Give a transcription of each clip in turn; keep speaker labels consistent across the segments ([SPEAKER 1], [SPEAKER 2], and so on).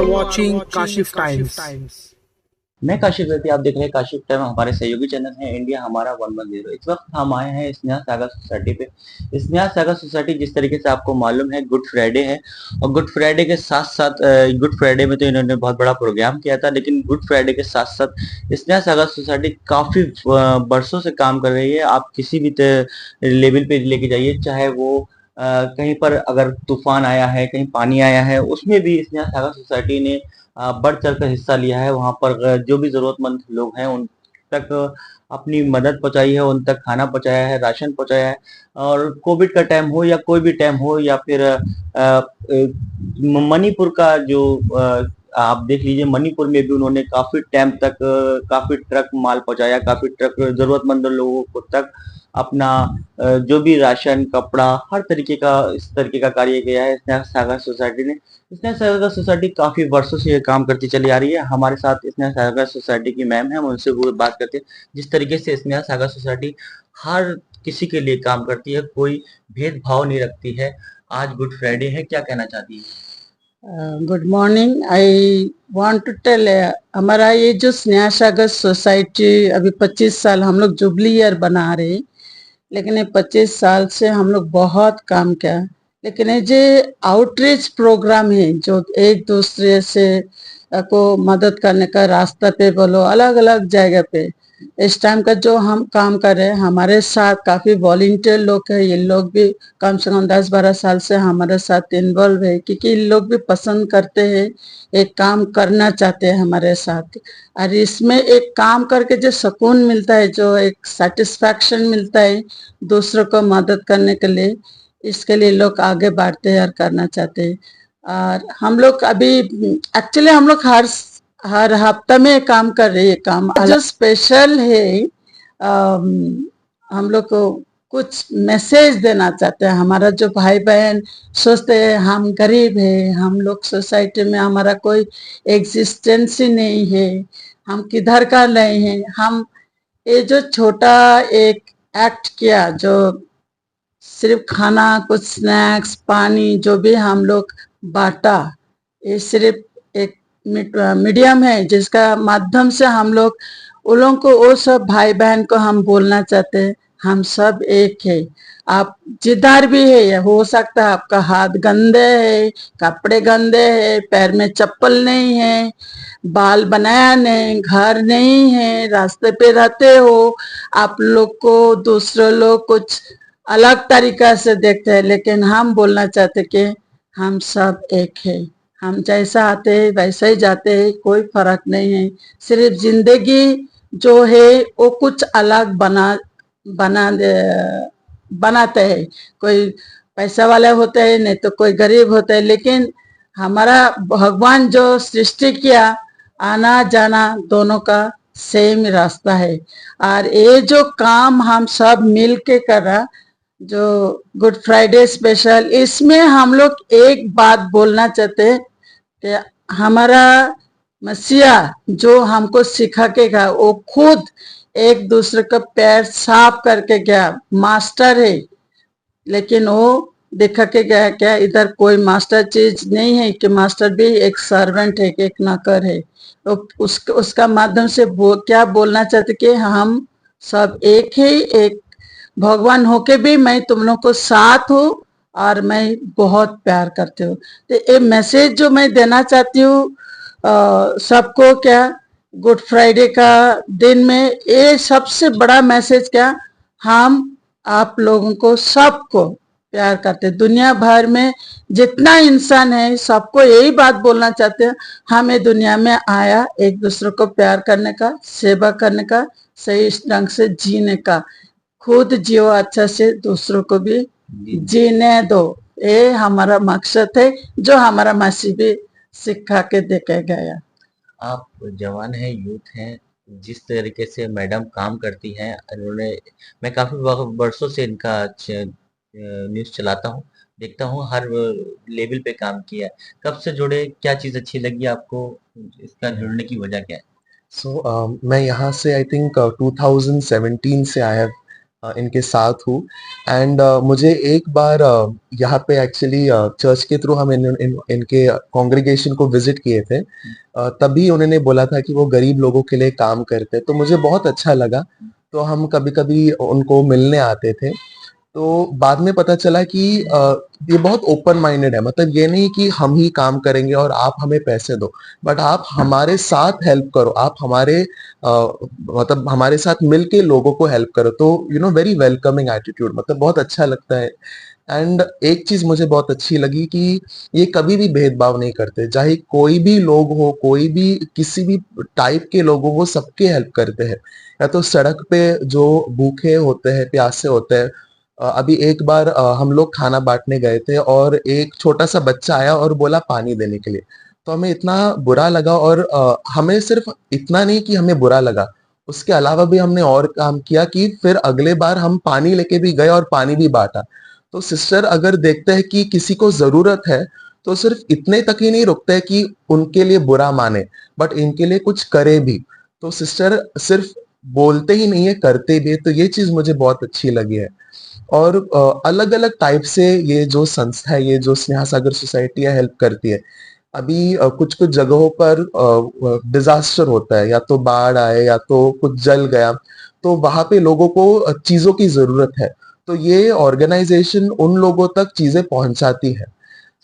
[SPEAKER 1] watching Kashif Times.
[SPEAKER 2] मैं काशिफ व्यक्ति, आप देख रहे हैं काशिफ टाइम। हमारे सहयोगी चैनल है इंडिया हमारा 110। इस वक्त हम आए हैं स्नेहा सागर सोसाइटी पे। स्नेहा सागर सोसाइटी, जिस तरीके से आपको मालूम है, गुड फ्राइडे है और गुड फ्राइडे के साथ साथ गुड फ्राइडे में तो इन्होंने बहुत बड़ा प्रोग्राम किया था, लेकिन गुड फ्राइडे के साथ साथ स्नेहा सागर सोसाइटी काफी बरसों से काम कर रही है। आप किसी भी लेवल पे लेके जाइए, चाहे वो कहीं पर अगर तूफान आया है, कहीं पानी आया है, उसमें भी स्नेहा सागर सोसाइटी ने बढ़ चढ़ कर हिस्सा लिया है। वहां पर जो भी जरूरतमंद लोग हैं उन तक अपनी मदद पहुंचाई है, उन तक खाना पहुंचाया है, राशन पहुंचाया है। और कोविड का टाइम हो या कोई भी टाइम हो, या फिर मणिपुर का जो आप देख लीजिए, मणिपुर में भी उन्होंने काफी टाइम तक काफी ट्रक माल पहुंचाया, काफी ट्रक जरूरतमंद लोगों को तक अपना जो भी राशन, कपड़ा, हर तरीके का इस तरीके का कार्य किया है स्नेहा सागर सोसाइटी ने। स्नेहा सागर सोसाइटी काफी वर्षों से ये काम करती चली आ रही है। हमारे साथ स्नेहा सागर सोसाइटी की मैम है, हम उनसे वो बात करते हैं। जिस तरीके से स्नेहा सागर सोसाइटी हर किसी के लिए काम करती है, कोई भेदभाव नहीं रखती है। आज गुड फ्राइडे है, क्या कहना चाहती है?
[SPEAKER 3] Good morning. I want to tell, हमारा ये जो स्नेहा सागर सोसाइटी अभी 25 साल हम लोग जुबली ईयर बना रहे हैं, लेकिन ये 25 साल से हम लोग बहुत काम किया। लेकिन ये जो आउटरीच प्रोग्राम है, जो एक दूसरे से को मदद करने का, रास्ता पे बोलो, अलग अलग जगह पे इस टाइम का जो हम काम कर रहे हैं, हमारे साथ काफी वॉलंटियर लोग हैं। ये लोग भी कम से कम 10-12 साल से हमारे साथ इन्वॉल्व है, क्योंकि ये लोग भी पसंद करते हैं, एक काम करना चाहते हैं हमारे साथ। और इसमें एक काम करके जो सुकून मिलता है, जो एक सेटिस्फैक्शन मिलता है दूसरों को मदद करने के लिए, इसके लिए लोग आगे बढ़ते हैं और करना चाहते हैं। और हम लोग अभी एक्चुअली हम लोग हर हफ्ता में काम कर रहे हैं। काम जो स्पेशल है, हम लोग को कुछ मैसेज देना चाहते हैं। हमारा जो भाई बहन सोचते हैं हम गरीब है, हम लोग सोसाइटी में हमारा कोई एग्जिस्टेंस ही नहीं है, हम किधर का नहीं है। हम ये जो छोटा एक एक्ट किया, जो सिर्फ खाना, कुछ स्नैक्स, पानी जो भी हम लोग बांटा, ये सिर्फ एक मीडियम है जिसका माध्यम से हम लोग उन लोगों को, वो सब भाई बहन को हम बोलना चाहते हैं, हम सब एक है। आप जिधर भी है, हो सकता है आपका हाथ गंदे है, कपड़े गंदे है, पैर में चप्पल नहीं है, बाल बनाया नहीं, घर नहीं है, रास्ते पे रहते हो, आप लोग को दूसरे लोग कुछ अलग तरीका से देखते हैं, लेकिन हम बोलना चाहते कि हम सब एक है। हम जैसा आते हैं वैसे ही जाते हैं, कोई फर्क नहीं है। सिर्फ जिंदगी जो है वो कुछ अलग बनाते हैं। कोई पैसा वाला होता है, नहीं तो कोई गरीब होता है, लेकिन हमारा भगवान जो सृष्टि किया, आना जाना दोनों का सेम रास्ता है। और ये जो काम हम सब मिल के कर रहा, जो गुड फ्राइडे स्पेशल, इसमें हम लोग एक बात बोलना चाहते हैं कि हमारा मसीहा जो हमको सिखा के गया, वो खुद एक दूसरे का पैर साफ करके गया, मास्टर है। लेकिन वो दिखा के गया क्या, इधर कोई मास्टर चीज नहीं है, कि मास्टर भी एक सर्वेंट है, एक नौकर है। तो उसका माध्यम से क्या बोलना चाहते कि हम सब एक ही, एक भगवान होके भी मैं तुम लोग को साथ हूँ और मैं बहुत प्यार करती हूँ। तो ये मैसेज जो मैं देना चाहती हूँ सबको, क्या गुड फ्राइडे का दिन में, ये सबसे बड़ा मैसेज क्या, हम आप लोगों को सबको प्यार करते। दुनिया भर में जितना इंसान है सबको यही बात बोलना चाहते हैं, हमें दुनिया में आया एक दूसरे को प्यार करने का, सेवा करने का, सही ढंग से जीने का। खुद जियो अच्छा से, दूसरों को भी जीने दो, ये हमारा मकसद है, जो हमारा मसीह भी सिखा के देके गया।
[SPEAKER 2] आप जवान हैं, यूथ हैं, जिस तरीके से मैडम काम करती हैं, उन्होंने, मैं काफी वर्षों से इनका न्यूज चलाता हूँ, देखता हूँ, हर लेवल पे काम किया है। कब से जुड़े, क्या चीज अच्छी लगी आपको, इसका जुड़ने की वजह क्या है?
[SPEAKER 4] मैं यहाँ से आई थिंक 2017 से आई हैव इनके साथ हूँ। एंड मुझे एक बार यहाँ पे एक्चुअली चर्च के थ्रू हम इनके कॉन्ग्रीगेशन को विजिट किए थे। तभी उन्होंने बोला था कि वो गरीब लोगों के लिए काम करते हैं, तो मुझे बहुत अच्छा लगा। तो हम कभी कभी उनको मिलने आते थे। तो बाद में पता चला कि ये बहुत ओपन माइंडेड है, मतलब ये नहीं कि हम ही काम करेंगे और आप हमें पैसे दो, बट आप हमारे साथ हेल्प करो, आप हमारे मतलब हमारे साथ मिलके लोगों को हेल्प करो। तो वेरी वेलकमिंग एटीट्यूड, मतलब बहुत अच्छा लगता है। एंड एक चीज मुझे बहुत अच्छी लगी कि ये कभी भी भेदभाव नहीं करते, चाहे कोई भी लोग हो, कोई भी किसी भी टाइप के लोग हो, वो सबके हेल्प करते हैं। या तो सड़क पे जो भूखे होते हैं, प्यासे होते हैं। अभी एक बार हम लोग खाना बांटने गए थे और एक छोटा सा बच्चा आया और बोला पानी देने के लिए। तो हमें इतना बुरा लगा, और हमें सिर्फ इतना नहीं कि हमें बुरा लगा, उसके अलावा भी हमने और काम किया कि फिर अगले बार हम पानी लेके भी गए और पानी भी बांटा। तो सिस्टर अगर देखते हैं कि किसी को जरूरत है, तो सिर्फ इतने तक ही नहीं रुकते हैं कि उनके लिए बुरा माने, बट इनके लिए कुछ करे भी। तो सिस्टर सिर्फ बोलते ही नहीं है, करते भी है। तो ये चीज मुझे बहुत अच्छी लगी है। और अलग अलग टाइप से ये जो संस्था है, ये जो स्नेहा सागर सोसाइटी है, हेल्प करती है। अभी कुछ कुछ जगहों पर डिजास्टर होता है, या तो बाढ़ आए या तो कुछ जल गया, तो वहां पे लोगों को चीजों की जरूरत है। तो ये ऑर्गेनाइजेशन उन लोगों तक चीजें पहुंचाती है।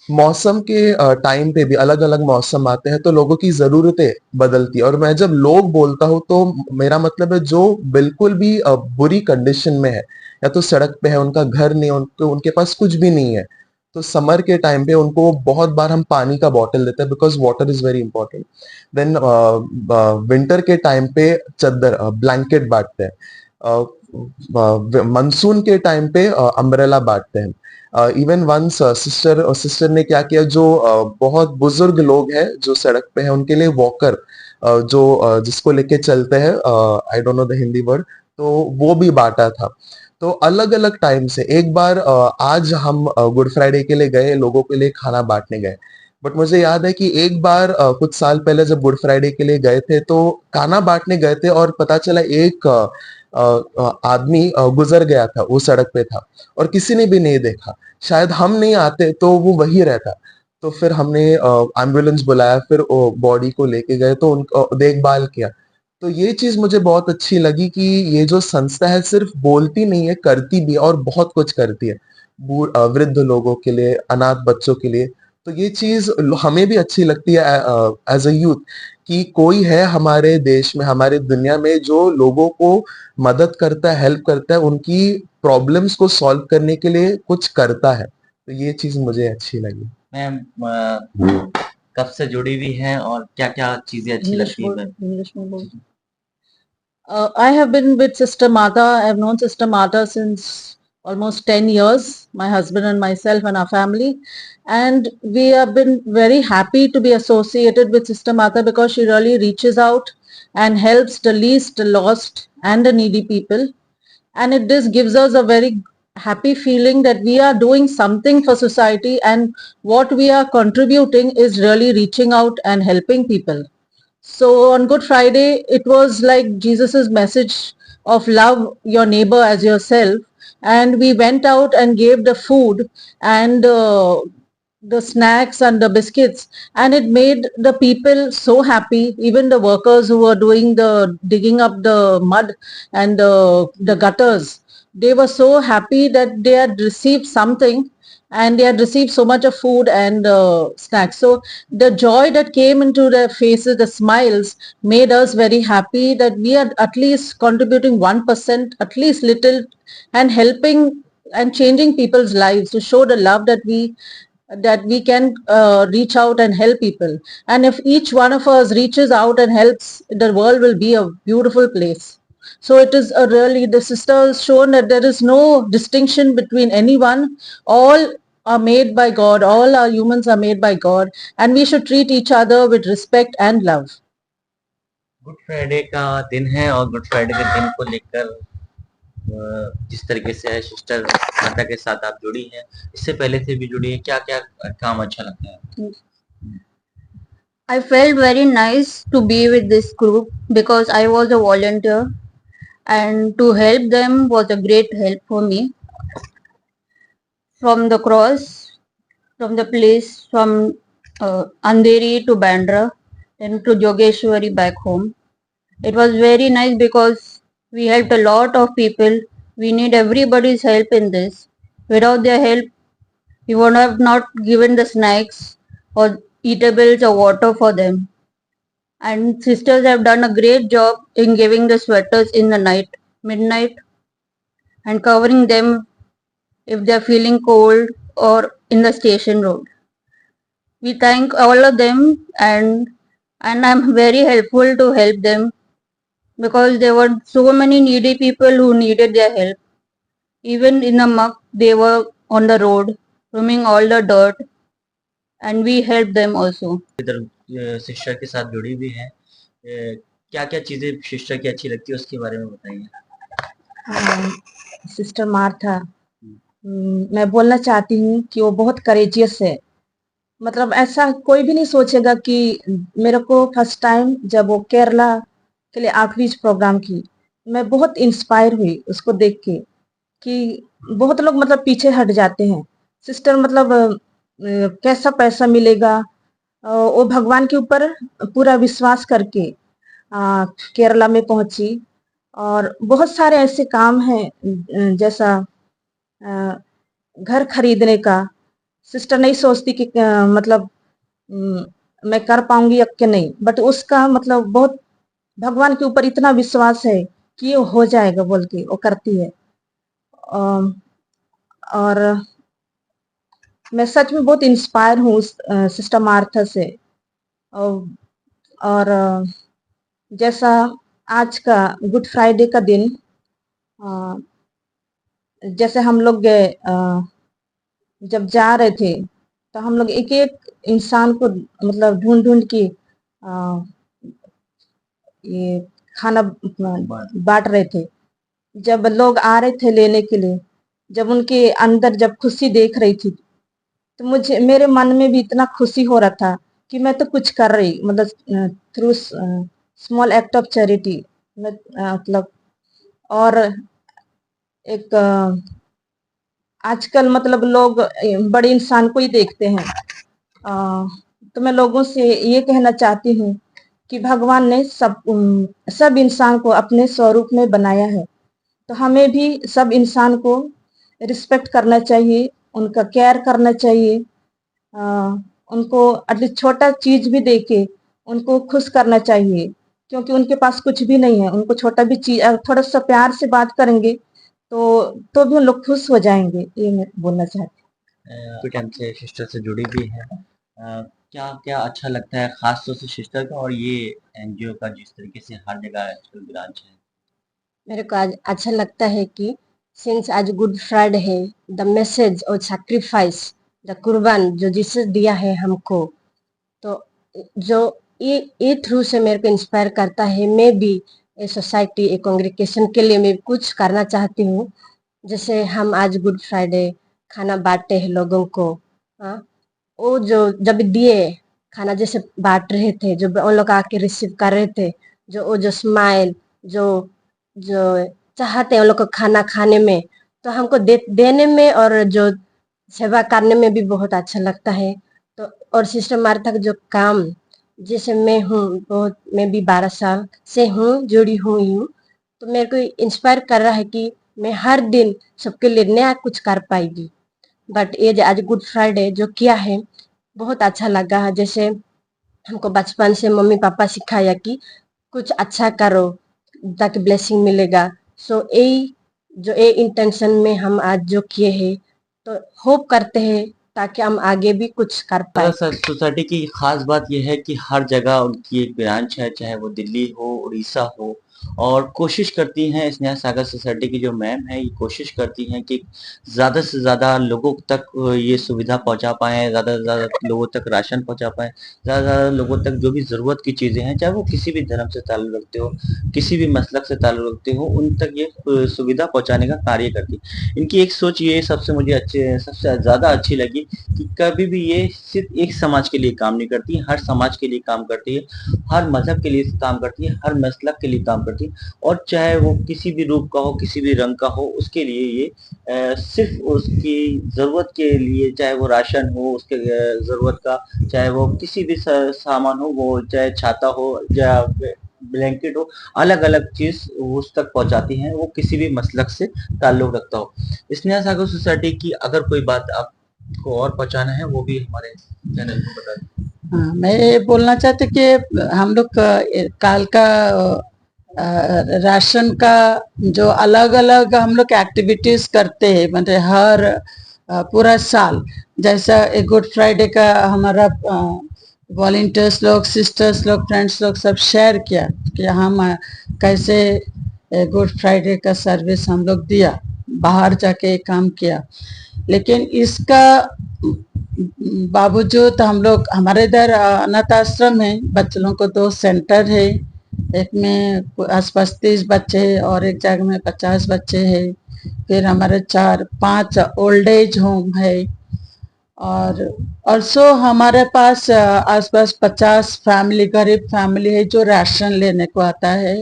[SPEAKER 4] मौसम के टाइम पे भी अलग अलग मौसम आते हैं, तो लोगों की जरूरतें बदलती है। और मैं जब लोग बोलता हूँ तो मेरा मतलब है जो बिल्कुल भी बुरी कंडीशन में है, या तो सड़क पे है, उनका घर नहीं, उनके पास कुछ भी नहीं है। तो समर के टाइम पे उनको बहुत बार हम पानी का बॉटल देते हैं, because water is very important. Then winter के टाइम पे चादर ब्लैंकेट बांटते हैं। मानसून के टाइम पे अम्ब्रेला बांटते हैं। इवन वंस सिस्टर ने क्या किया, जो बहुत बुजुर्ग लोग हैं जो सड़क पे हैं, उनके लिए वॉकर, जो जिसको लेके चलते हैं, I don't know the Hindi word, तो वो भी बांटा था। तो अलग अलग टाइम से एक बार आज हम गुड फ्राइडे के लिए गए, लोगों के लिए खाना बांटने गए। बट मुझे याद है कि एक बार कुछ साल पहले जब गुड फ्राइडे के लिए गए थे, तो खाना बांटने गए थे और पता चला एक आदमी गुजर गया था, वो सड़क पे था और किसी ने भी नहीं देखा। शायद हम नहीं आते तो वो वही रहता। तो फिर हमने एम्बुलेंस बुलाया, फिर बॉडी को लेके गए, तो उनको देखभाल किया। तो ये चीज मुझे बहुत अच्छी लगी कि ये जो संस्था है सिर्फ बोलती नहीं है, करती भी है, और बहुत कुछ करती है वृद्ध लोगों के लिए, अनाथ बच्चों के लिए। तो ये चीज हमें भी अच्छी लगती है एज अ यूथ, कि कोई है हमारे देश में, हमारे दुनिया में, जो लोगों को मदद करता है, हेल्प करता है, उनकी प्रॉब्लम्स को सॉल्व करने के लिए कुछ करता है। तो ये चीज मुझे अच्छी लगी।
[SPEAKER 2] मैम कब से जुड़ी हुई हैं और क्या-क्या चीजें अच्छी लगती हैं मैम?
[SPEAKER 3] इंग्लिश में बोल। I have been with Sister Mata. I have known Sister Mata since almost 10 years, my husband and myself and our family. And we have been very happy to be associated with Sister Mata because she really reaches out and helps the least, the lost and the needy people. And it just gives us a very happy feeling that we are doing something for society, and what we are contributing is really reaching out and helping people. So on Good Friday, it was like Jesus's message of love your neighbor as yourself. And we went out and gave the food and the snacks and the biscuits, and it made the people so happy. Even the workers who were doing the digging up the mud and the gutters, they were so happy that they had received something, and they had received so much of food and snacks. So the joy that came into their faces, the smiles, made us very happy that we are at least contributing 1%, at least little, and helping and changing people's lives, to show the love that we can reach out and help people. And if each one of us reaches out and helps, the world will be a beautiful place. So it is the sister has shown that there is no distinction between anyone. All are made by God. All our humans are made by God, and we should treat each other with respect and love.
[SPEAKER 2] Good Friday का दिन है और good Friday के दिन को लेकर जिस तरीके से सिस्टर माता के साथ आप जुड़ी हैं, इससे पहले से भी जुड़ी हैं, क्या-क्या काम अच्छा लगता है?
[SPEAKER 5] I felt very nice to be with this group because I was a volunteer, and to help them was a great help for me. from the cross, from the place from Andheri to Bandra, then to Jogeshwari back home. It was very nice because we helped a lot of people. We need everybody's help in this. Without their help, we would have not given the snacks or eatables or water for them. And sisters have done a great job in giving the sweaters in the night, midnight, and covering them if they are feeling cold or in the station road. We thank all of them, and I'm very helpful to help them because there were so many needy people who needed their help. Even in the muck, they were on the road, roaming all the dirt, and we helped them also.
[SPEAKER 2] Sister के साथ जुड़ी हुई हैं, क्या क्या चीजें sister की अच्छी लगती है उसके बारे में बताइए।
[SPEAKER 1] सिस्टर मार्था, मैं बोलना चाहती हूँ कि वो बहुत करेजियस है। मतलब ऐसा कोई भी नहीं सोचेगा कि मेरे को फर्स्ट टाइम जब वो केरला के लिए आउटरीच प्रोग्राम की, मैं बहुत इंस्पायर हुई उसको देख के कि बहुत लोग मतलब पीछे हट जाते हैं। सिस्टर मतलब कैसा पैसा मिलेगा, वो भगवान के ऊपर पूरा विश्वास करके केरला में पहुंची। और बहुत सारे ऐसे काम हैं जैसा घर खरीदने का, सिस्टर नहीं सोचती कि मतलब मैं कर पाऊंगी या कि नहीं, बट उसका मतलब बहुत भगवान के ऊपर इतना विश्वास है कि ये हो जाएगा बोल के वो करती है। और मैं सच में बहुत इंस्पायर हूँ उस सिस्टर मार्था से। और जैसा आज का गुड फ्राइडे का दिन, जैसे हम लोग गए, जब जा रहे थे तो हम लोग एक एक इंसान को मतलब ढूंढ ढूंढ के ये खाना बांट रहे थे। जब लोग आ रहे थे लेने के लिए, जब उनके अंदर जब खुशी देख रही थी तो मुझे मेरे मन में भी इतना खुशी हो रहा था कि मैं तो कुछ कर रही, मतलब through small act of charity मतलब। और एक आजकल मतलब लोग बड़े इंसान को ही देखते हैं, तो मैं लोगों से ये कहना चाहती हूँ कि भगवान ने सब इंसान को अपने स्वरूप में बनाया है, तो हमें भी सब इंसान को रिस्पेक्ट करना चाहिए, उनका केयर करना चाहिए, उनको एटलीस्ट छोटा चीज भी देके उनको खुश करना चाहिए, क्योंकि उनके पास कुछ भी नहीं है। उनको छोटा भी चीज थोड़ा सा प्यार से बात करेंगे तो भी उन लोग खुश हो जाएंगे। ये मैं बोलना चाहती हूँ।
[SPEAKER 2] कुछ टाइम से सिस्टर से जुड़ी भी है, क्या क्या अच्छा लगता है खास तौर से सिस्टर का और ये एनजीओ का जिस तरीके से हर जगह आजकल ब्रांच है?
[SPEAKER 6] मेरे को आज अच्छा लगता है कि सिंस आज गुड फ्राइडे है, द मैसेज और सैक्रिफाइस, द कुर्बान जो जीसस दिया है हमको, तो जो ये थ्रू से मेरे को इंस्पायर करता है। मैं भी ए सोसाइटी, ए कांग्रेगेशन के लिए मैं कुछ करना चाहती हूँ। जैसे हम आज गुड फ्राइडे खाना बांटते हैं लोगों को, हाँ, वो जो जब दिए खाना जैसे बांट रहे थे, जो उन लोग आके रिसीव कर रहे थे, जो स्माइल जो जो चाहते हैं उन लोग को खाना खाने में, तो हमको देने में और जो सेवा करने में भी बहुत अच्छा लगता है। तो और सिस्टर मार्था का जो काम, जैसे मैं हूँ बहुत, मैं भी 12 साल से हूँ जुड़ी हुई हूँ, तो मेरे को इंस्पायर कर रहा है कि मैं हर दिन सबके लिए नया कुछ कर पाएगी। बट ये जो आज गुड फ्राइडे जो किया है बहुत अच्छा लगा है। जैसे हमको बचपन से मम्मी पापा सिखाया कि कुछ अच्छा करो ताकि ब्लेसिंग मिलेगा। सो ये इंटेंशन में हम आज जो किए हैं, तो होप करते हैं ताकि हम आगे भी कुछ कर पाए।
[SPEAKER 2] सोसाइटी की खास बात यह है कि हर जगह उनकी एक ब्रांच है, चाहे वो दिल्ली हो, उड़ीसा हो, और कोशिश करती हैं स्नेहा सागर सोसाइटी की जो मैम है, ये कोशिश करती हैं कि ज़्यादा से ज़्यादा लोगों तक ये सुविधा पहुंचा पाएँ, ज़्यादा से ज़्यादा लोगों तक राशन पहुंचा पाएँ, ज़्यादा से ज़्यादा लोगों तक जो भी ज़रूरत की चीज़ें हैं, चाहे वो किसी भी धर्म से ताल्लुक़ रखते हो, किसी भी मसलक से ताल्लुक़ रखते हो, उन तक ये सुविधा पहुँचाने का कार्य करती है। इनकी एक सोच ये सबसे मुझे सबसे ज़्यादा अच्छी लगी कि कभी भी ये सिर्फ एक समाज के लिए काम नहीं करती, हर समाज के लिए काम करती है, हर मज़हब के लिए काम करती है, हर मसलक के लिए काम करती है। करती हैं, और चाहे वो किसी भी रूप का हो, किसी भी रंग का हो, उसके लिए ये सिर्फ उसकी ज़रूरत के लिए, चाहे वो राशन हो उसके ज़रूरत का, चाहे वो किसी भी सामान हो, वो चाहे छाता हो या ब्लैंकेट हो, अलग अलग चीज़ उस तक पहुंचाती हैं, वो किसी भी मसलक से ताल्लुक रखता हो। स्नेहा सागर सोसाइटी की अगर कोई बात आपको और पहुंचाना है वो भी हमारे चैनल को बता दें।
[SPEAKER 3] हाँ, मैं ये बोलना चाहती कि हम लोग काल का राशन का जो अलग अलग हम लोग एक्टिविटीज करते हैं, मतलब हर पूरा साल, जैसा एक गुड फ्राइडे का हमारा वॉलंटियर्स लोग, सिस्टर्स लोग, फ्रेंड्स लोग सब शेयर किया कि हम कैसे गुड फ्राइडे का सर्विस हम लोग दिया, बाहर जाके काम किया। लेकिन इसका बावजूद हम लोग, हमारे इधर अनाथ आश्रम है, बच्चों को 2 सेंटर है, एक में आसपास 30 बच्चे और एक जगह में 50 बच्चे हैं। फिर हमारे 4-5 ओल्ड एज होम है, और ऑल्सो हमारे पास आसपास 50 फैमिली, गरीब फैमिली है जो राशन लेने को आता है।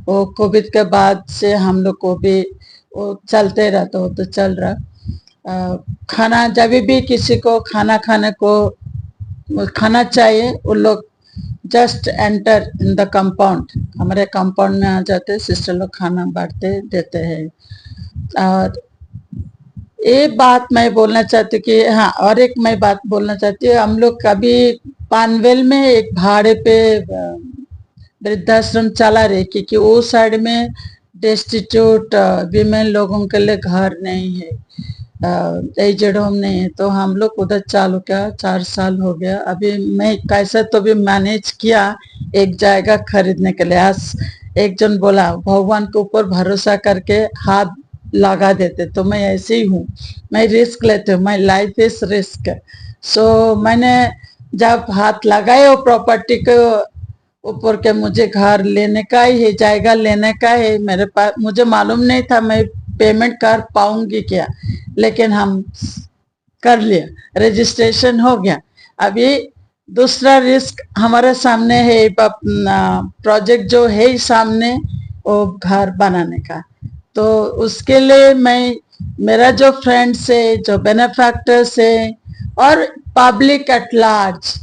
[SPEAKER 3] वो कोविड के बाद से हम लोग को भी वो चलते रहता, हो तो चल रहा। खाना जब भी किसी को खाना खाने को खाना चाहिए, वो लोग just enter in the compound, हमारे कंपाउंड में आ जाते, सिस्टर लोग खाना बांटते देते हैं। और एक बात मैं बोलना चाहती कि हाँ, और एक मैं बात बोलना चाहती हूँ, हम लोग कभी पानवेल में एक भाड़े पे वृद्धाश्रम चला रहे, क्योंकि वो साइड में डेस्टिट्यूट विमेन लोगों के लिए घर नहीं है, एजेड होम नहीं है, तो हम लोग उधर चालू किया। 4 साल हो गया। अभी मैं कैसे तो भी मैनेज किया एक जगह खरीदने के लिए। आज एक जन बोला भगवान के ऊपर भरोसा करके हाथ लगा देते, तो मैं ऐसे ही हूँ, मैं रिस्क लेती हूँ, माई लाइफ इज रिस्क। सो मैंने जब हाथ लगाए वो प्रॉपर्टी के ऊपर के, मुझे घर लेने का ही है, जायगा लेने का है, मेरे पास मुझे मालूम नहीं था मैं पेमेंट कर पाऊंगी क्या, लेकिन हम कर लिया, रजिस्ट्रेशन हो गया। अभी दूसरा रिस्क हमारे सामने है, प्रोजेक्ट जो है सामने, वो घर बनाने का। तो उसके लिए मैं, मेरा जो फ्रेंड्स है, जो बेनिफैक्टर्स है, और पब्लिक एट लार्ज,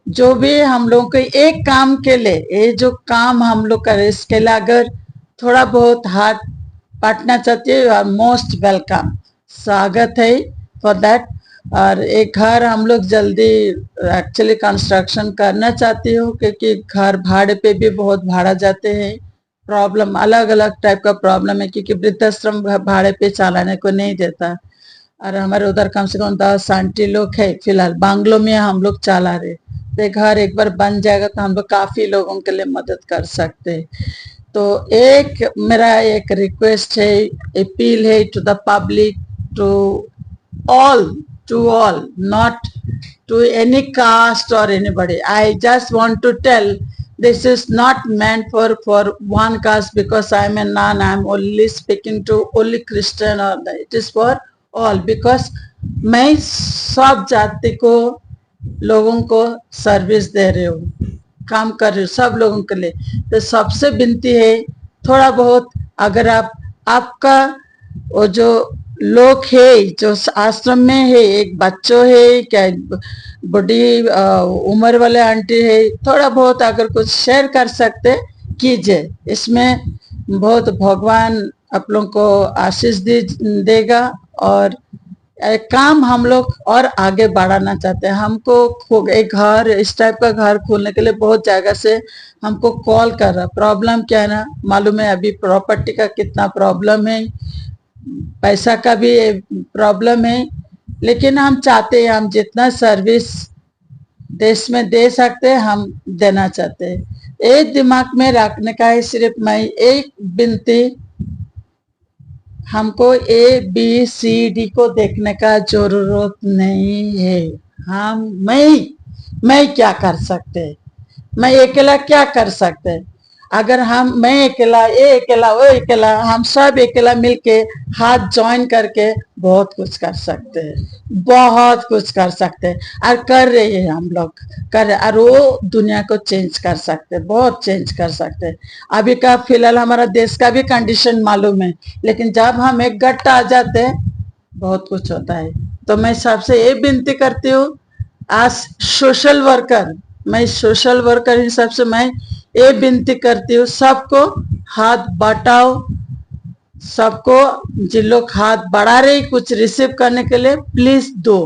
[SPEAKER 3] जो भी हम लोगों को एक काम के लिए, ये जो काम हम लोग करें, इसके लिए अगर थोड़ा बहुत हाथ बांटना चाहती है, यू आर मोस्ट वेलकम, स्वागत है फॉर दैट। और एक घर हम लोग जल्दी एक्चुअली कंस्ट्रक्शन करना चाहती हूँ, क्योंकि घर भाड़े पे भी बहुत भाड़ा जाते हैं, प्रॉब्लम अलग अलग टाइप का प्रॉब्लम है, क्योंकि वृद्धाश्रम भाड़े पे चलाने को नहीं देता। और हमारे उधर कम से कम 10 आंटी लोग है, फिलहाल बांग्लो में हम लोग चला रहे। तो घर एक बार बन जाएगा तो हम लोग काफी लोगों के लिए मदद कर सकते हैं। तो एक मेरा एक रिक्वेस्ट है, अपील है to the public, to all, not to any caste or anybody. I just want to tell, this is not meant for one caste, because I am a nun, I am only speaking to only Christian, or it is for all, because मैं सब जाति को, लोगों को service दे रही हूँ, काम कर रही हूँ सब लोगों के लिए। तो सबसे विनती है, थोड़ा बहुत अगर आपका वो जो लोग है जो आश्रम में है, एक बच्चों है क्या, बड़ी उम्र वाले आंटी है, थोड़ा बहुत अगर कुछ शेयर कर सकते कीजिए, इसमें बहुत भगवान आप लोगों को आशीष देगा। और काम हम लोग और आगे बढ़ाना चाहते हैं। हमको एक घर, इस टाइप का घर खोलने के लिए बहुत जगह से हमको कॉल कर रहा। प्रॉब्लम क्या है ना, मालूम है अभी प्रॉपर्टी का कितना प्रॉब्लम है, पैसा का भी प्रॉब्लम है, लेकिन हम चाहते हैं हम जितना सर्विस देश में दे सकते हैं हम देना चाहते हैं। एक दिमाग में रखने का है, सिर्फ मैं एक विनती, हमको ABCD को देखने का जरूरत नहीं है। मैं क्या कर सकते, मैं अकेला क्या कर सकते। अगर मैं अकेला, ये अकेला, वो अकेला, हम सब अकेला मिलके हाथ ज्वाइन करके बहुत कुछ कर सकते हैं, बहुत कुछ कर सकते हैं, और कर रहे हैं हम लोग, कर रहे, और वो दुनिया को चेंज कर सकते हैं, बहुत चेंज कर सकते हैं। अभी का फिलहाल हमारा देश का भी कंडीशन मालूम है, लेकिन जब हम एक गट्ट आ जाते हैं बहुत कुछ होता है। तो मैं सबसे ये विनती करती हूँ, आज सोशल वर्कर, मैं सोशल वर्कर हिसाब से मैं ये विनती करती हूँ, सबको हाथ बटाओ, सबको जिन लोग हाथ बढ़ा रहे कुछ रिसीव करने के लिए प्लीज दो।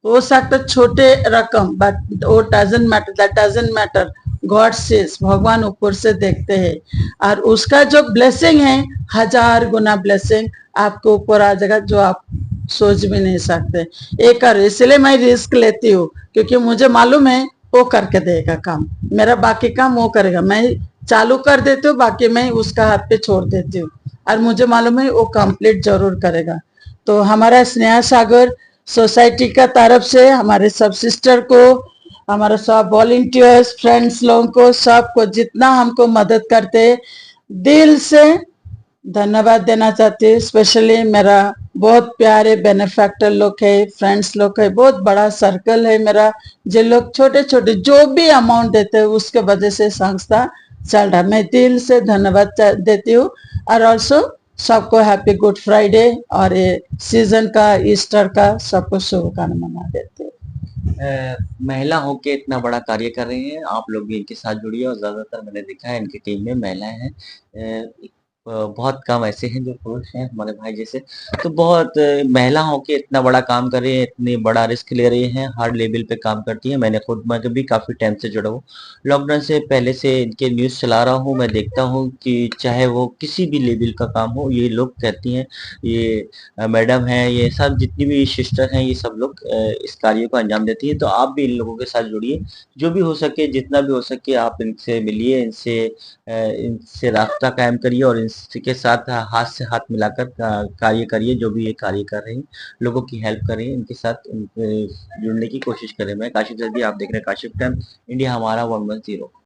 [SPEAKER 3] हो सकता छोटे रकम, बट वो doesn't matter, that doesn't matter, God says, भगवान ऊपर से देखते हैं, और उसका जो ब्लेसिंग है 1000 गुना ब्लेसिंग आपको ऊपर आ जाएगा, जो आप सोच भी नहीं सकते। ये कर, इसलिए मैं रिस्क लेती हूँ, क्योंकि मुझे मालूम है वो करके देगा काम, मेरा बाकी काम वो करेगा, मैं चालू कर देती हूँ, बाकी मैं उसका हाथ पे छोड़ देती हूँ, और मुझे मालूम है वो कंप्लीट जरूर करेगा। तो हमारा स्नेहा सागर सोसाइटी का तरफ से हमारे सब सिस्टर को, हमारे सब वॉलंटियर्स, फ्रेंड्स लोगों को, सबको जितना हमको मदद करते दिल से धन्यवाद देना चाहती हूँ। स्पेशली मेरा बहुत प्यारे बेनिफैक्टर लोग है, फ्रेंड्स लोग है, बहुत बड़ा सर्कल है मेरा, जो लोग छोटे छोटे जो भी अमाउंट देते हैं उसके वजह से संस्था चल रहा है। मैं दिल से धन्यवाद देती हूँ, और ऑल्सो सबको हैप्पी गुड फ्राइडे और ये सीजन का, ईस्टर का सबको शुभकामना देते हैं।
[SPEAKER 2] महिला होके इतना बड़ा कार्य कर रही हैं, आप लोग भी इनके साथ जुड़िए, और ज्यादातर मैंने देखा है इनकी टीम में महिलाएं हैं। बहुत कम ऐसे हैं जो पुरुष हैं हमारे भाई जैसे। तो बहुत महिला होके इतना बड़ा काम कर रही है, इतनी बड़ा रिस्क ले रही हैं, हार्ड लेवल पे काम करती हैं। मैं भी काफी टाइम से जुड़ा हूँ, लॉकडाउन से पहले से इनके न्यूज चला रहा हूँ। मैं देखता हूँ कि चाहे वो किसी भी लेवल का काम हो, ये लोग कहती हैं, ये मैडम है, ये सब जितनी भी सिस्टर हैं, ये सब लोग इस कार्य को अंजाम देती है। तो आप भी इन लोगों के साथ जुड़िए, जो भी हो सके, जितना भी हो सके आप इनसे मिलिए, इनसे रास्ता कायम करिए, और इनके साथ हाथ से हाथ मिलाकर कार्य करिए। जो भी ये कार्य कर रहे हैं, लोगों की हेल्प करें, इनके साथ जुड़ने की कोशिश करें। मैं काशिफ जल्दी, आप देख रहे हैं काशिफ टाइम, इंडिया हमारा 110।